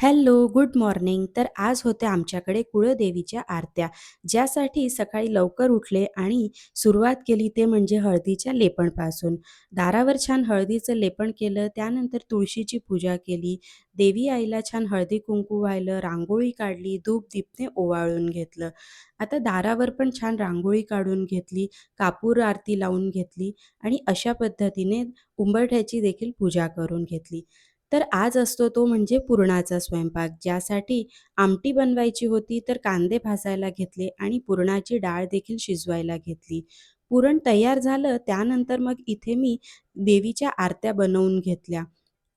Hello, good morning. तर आज होत्या आमच्याकडे कुळदेवीच्या आरत्या, ज्यासाठी सकाळी लवकर उठले आणि सुरुवात केली ते म्हणजे हळदीच्या लेपणपासून. दारावर छान हळदीचं लेपण केलं, त्यानंतर तुळशीची पूजा केली, देवी आईला छान हळदी-कुंकू वाहिलं, रांगोळी काढली, धूप-दीपने ओवाळून घेतलं. आता दारावर पण छान रांगोळी काढून घेतली, कापूर आरती लावून घेतली आणि अशा पद्धतीने उंबरठ्याची देखील पूजा करून घेतली. तर आज असतो तो म्हणजे पुरणाचा स्वयंपाक, ज्यासाठी आमटी बनवायची होती, तर कांदे भाजायला घेतले आणि पुरणाची डाळ देखील शिजवायला घेतली. पुरण तयार झालं, त्यानंतर मग इथे मी देवीच्या आरत्या बनवून घेतल्या.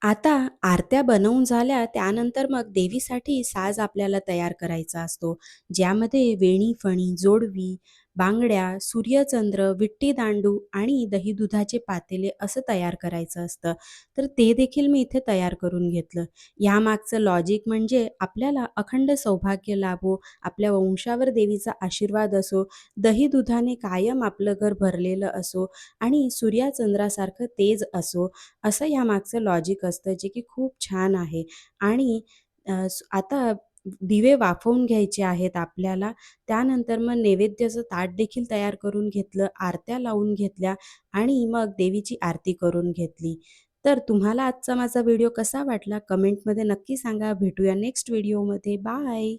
आता आरत्या बनवून झाल्या त्यानंतर मग देवीसाठी साज आपल्याला तयार करायचा असतो, ज्यामध्ये वेणी-फणी, जोडवी, बांगड्या, सूर्यचंद्र, विट्टी दांडू आणि दही-दुधाचे पातेले असं तयार करायचं असतं. तर ते देखील मी इथे तयार करून घेतलं. यामागचं लॉजिक म्हणजे आपल्याला अखंड सौभाग्य लाभो, आपल्या वंशावर देवीचा आशीर्वाद असो, दही-दुधाने कायम आपलं घर भरलेलं असो आणि सूर्याचंद्रासारखं तेज असो, असं ह्यामागचं लॉजिक असतं, जे की खूप छान आहे. आणि आता दिवे वाफवून घ्यायचे आहेत आपल्याला. त्यानंतर मग नैवेद्याचं ताट देखील तयार करून घेतलं, आरत्या लावून घेतल्या आणि मग देवीची आरती करून घेतली. तर तुम्हाला आजचा माझा व्हिडिओ कसा वाटला कमेंटमध्ये नक्की सांगा. भेटूया नेक्स्ट व्हिडिओमध्ये. बाय.